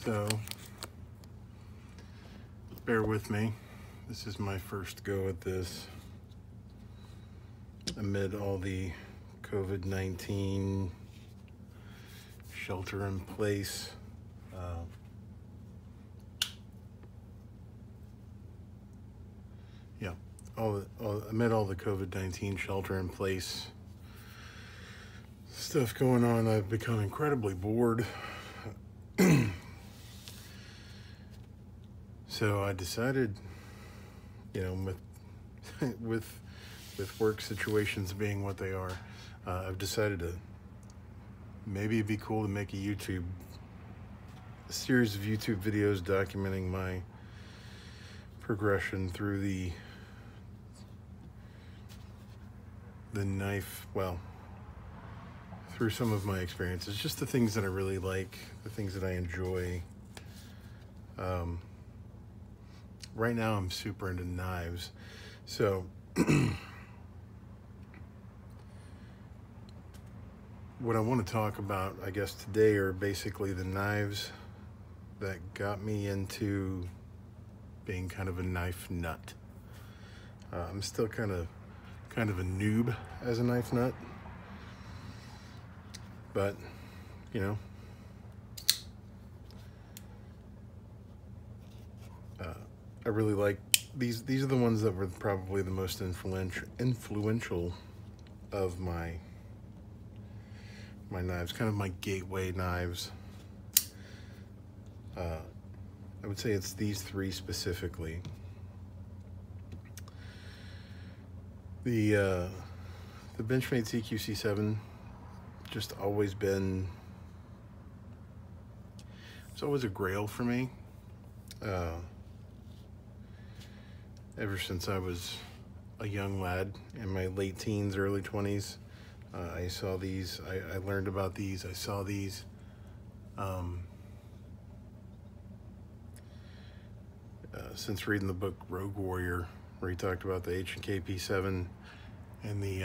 So, bear with me. This is my first go at this amid all the COVID-19 shelter in place. Amid all the COVID-19 shelter in place stuff going on, I've become incredibly bored. So I decided, with work situations being what they are, I've decided to maybe it'd be cool to make a series of YouTube videos documenting my progression through the knife, through some of my experiences, just the things that I really like, the things that I enjoy. Right now I'm super into knives, so what I want to talk about, I guess, today are basically the knives that got me into being kind of a knife nut. I'm still kind of a noob as a knife nut, but I really like these. These are the ones that were probably the most influential of my knives, kind of my gateway knives. I would say it's these three specifically. The Benchmade CQC7 just always been, it's always a grail for me. Ever since I was a young lad in my late teens, early 20s, I saw these, I learned about these, I saw these. Since reading the book Rogue Warrior, where he talked about the H&K P7 and the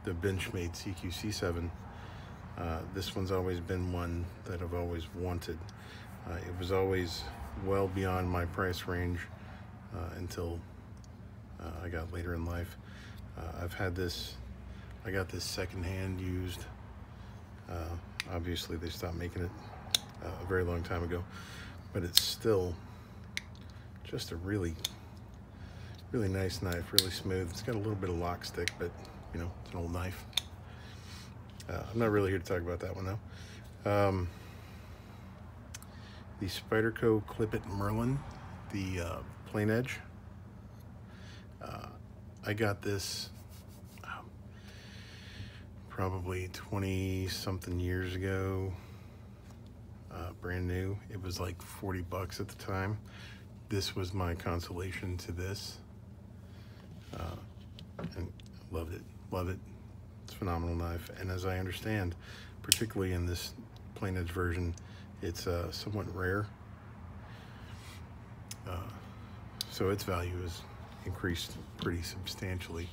Benchmade CQC7, this one's always been one that I've always wanted. It was always well beyond my price range until I got later in life. I got this secondhand used. Obviously they stopped making it a very long time ago, but it's still just a really nice knife, really smooth. It's got a little bit of lock stick, but it's an old knife. I'm not really here to talk about that one though. The Spyderco Clip-It Merlin, the plain edge. I got this probably 20 something years ago, brand new. It was like 40 bucks at the time. This was my consolation to this, and loved it. It's a phenomenal knife, and as I understand, particularly in this plain edge version, it's somewhat rare, so its value is increased pretty substantially.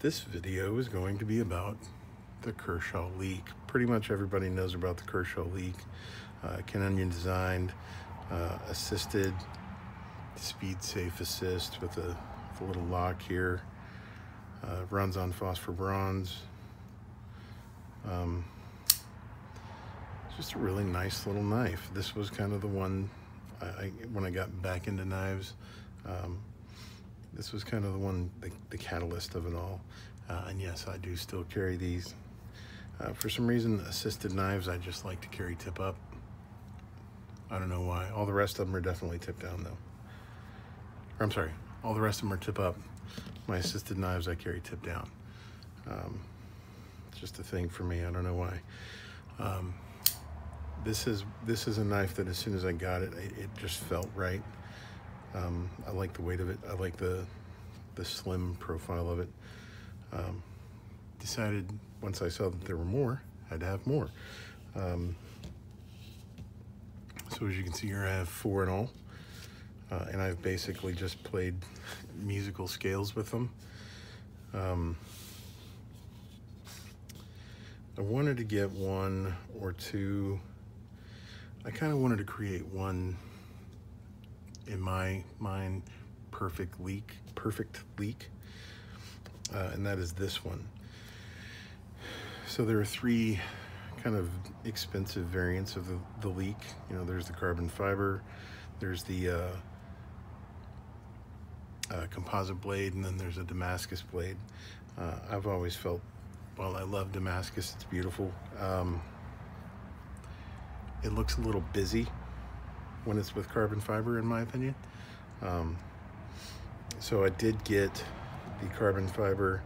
This video is going to be about the Kershaw Leek. Pretty much everybody knows about the Kershaw Leek. Ken Onion designed, assisted, speed safe assist with a little lock here. Runs on phosphor bronze. Just a really nice little knife. This was kind of the one when I got back into knives. This was kind of the one, the catalyst of it all. And yes, I do still carry these. For some reason, assisted knives, I just like to carry tip up. I don't know why. All the rest of them are definitely tip down though. Or, I'm sorry, all the rest of them are tip up. My assisted knives I carry tip down. It's just a thing for me, I don't know why. This is a knife that as soon as I got it, it just felt right. I like the weight of it. I like the slim profile of it. Decided once I saw that there were more, I had to have more. So as you can see here, I have 4 in all, and I've basically just played musical scales with them. I wanted to get one or two. I kind of wanted to create one, in my mind, perfect leek, and that is this one. So there are three kind of expensive variants of the leek. You know, there's the carbon fiber, there's the composite blade, and then there's a Damascus blade. I've always felt, well, I love Damascus, it's beautiful. It looks a little busy when it's with carbon fiber, in my opinion. So I did get the carbon fiber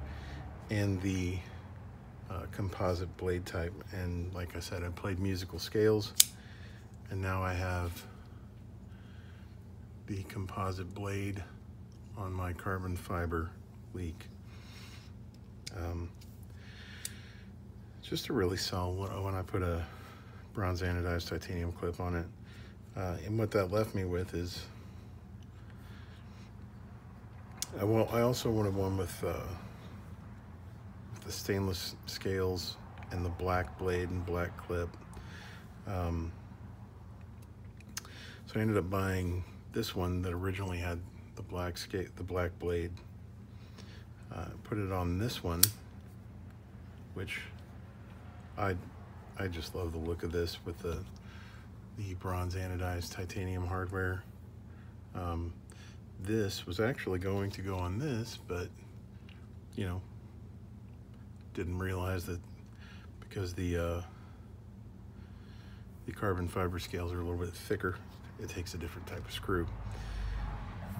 and the composite blade type, and like I said, I played musical scales, and now I have the composite blade on my carbon fiber leek. Just a really solid when I put a bronze anodized titanium clip on it. And what that left me with is, I also wanted one with the stainless scales and the black blade and black clip. So I ended up buying this one that originally had the black blade. Put it on this one, which I just love the look of this with the bronze anodized titanium hardware. This was actually going to go on this, but you know, didn't realize that because the carbon fiber scales are a little bit thicker, it takes a different type of screw.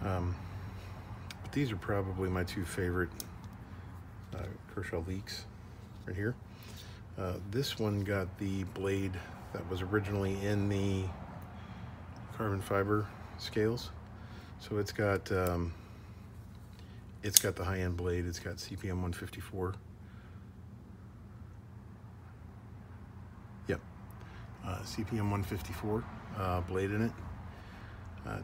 But these are probably my two favorite Kershaw Leeks right here. This one got the blade that was originally in the carbon fiber scales. So it's got the high-end blade. It's got CPM 154. Yep, CPM 154 blade in it.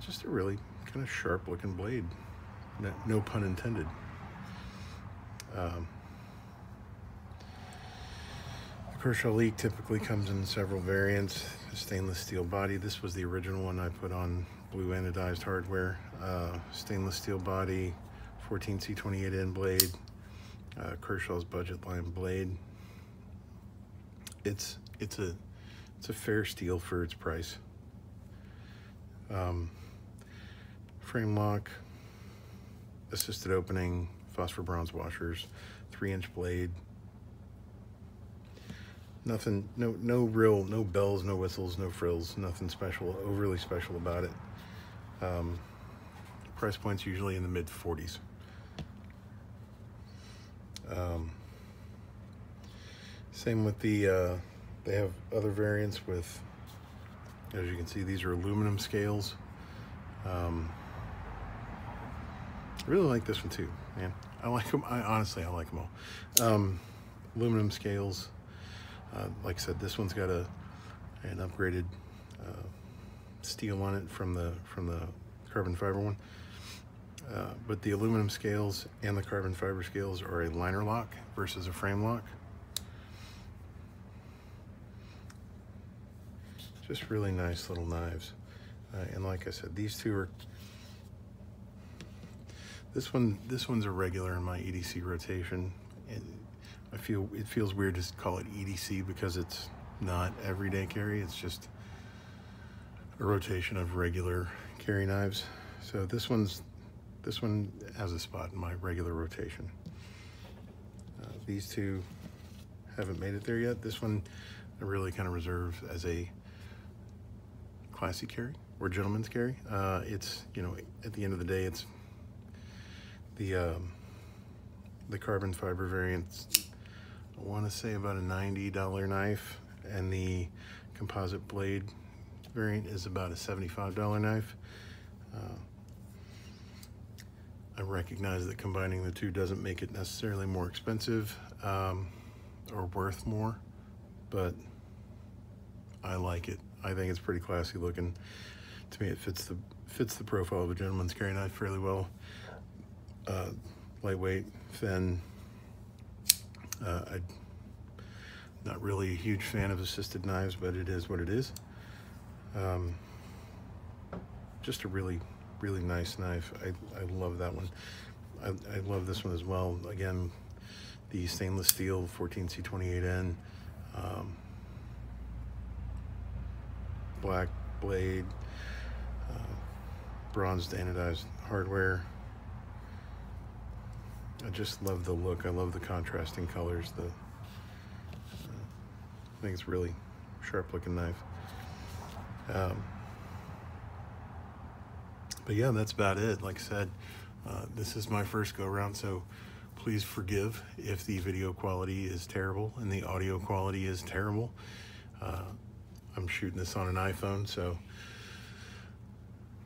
Just a really kind of sharp-looking blade. No pun intended. The Kershaw Leek typically comes in several variants. Stainless steel body. This was the original one I put on blue anodized hardware. Stainless steel body, 14C28N blade, Kershaw's budget line blade. It's a fair steal for its price. Frame lock, assisted opening, phosphor bronze washers, 3-inch blade. Nothing, no bells, no whistles, no frills, nothing special, overly special about it. Price point's usually in the mid-40s. Same with the, they have other variants with, as you can see, these are aluminum scales. I really like this one too, man. I like them, honestly, I like them all. Aluminum scales. Like I said, this one's got an upgraded steel on it from the carbon fiber one. But the aluminum scales and the carbon fiber scales are a liner lock versus a frame lock. Just really nice little knives. And like I said, these two are, this one's a regular in my EDC rotation. And it feels weird to call it EDC because it's not everyday carry. It's just a rotation of regular carry knives. So this one has a spot in my regular rotation. These two haven't made it there yet. This one I really kind of reserve as a classy carry or gentleman's carry. It's, you know, at the end of the day, it's the carbon fiber variants. I want to say about a $90 knife, and the composite blade variant is about a $75 knife. I recognize that combining the two doesn't make it necessarily more expensive or worth more, but I like it. I think it's pretty classy looking. To me, it fits the profile of a gentleman's carry knife fairly well. Lightweight, thin. Not really a huge fan of assisted knives, but it is what it is. Just a really, really nice knife. I love that one. I love this one as well. Again, the stainless steel 14C28N, black blade, bronzed anodized hardware. I just love the look. I love the contrasting colors. I think it's really sharp looking knife. But yeah, that's about it. Like I said, this is my first go around, so please forgive if the video quality is terrible and the audio quality is terrible. I'm shooting this on an iPhone, so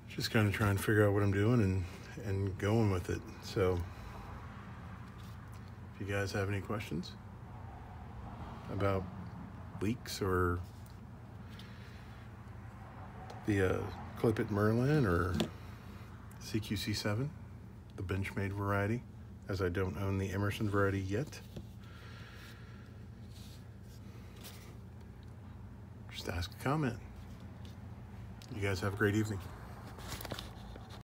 just kind of trying to figure out what I'm doing and going with it. So if you guys have any questions about leeks or the Clip It Merlin or CQC7, the Benchmade variety, as I don't own the Emerson variety yet, just ask a comment. You guys have a great evening.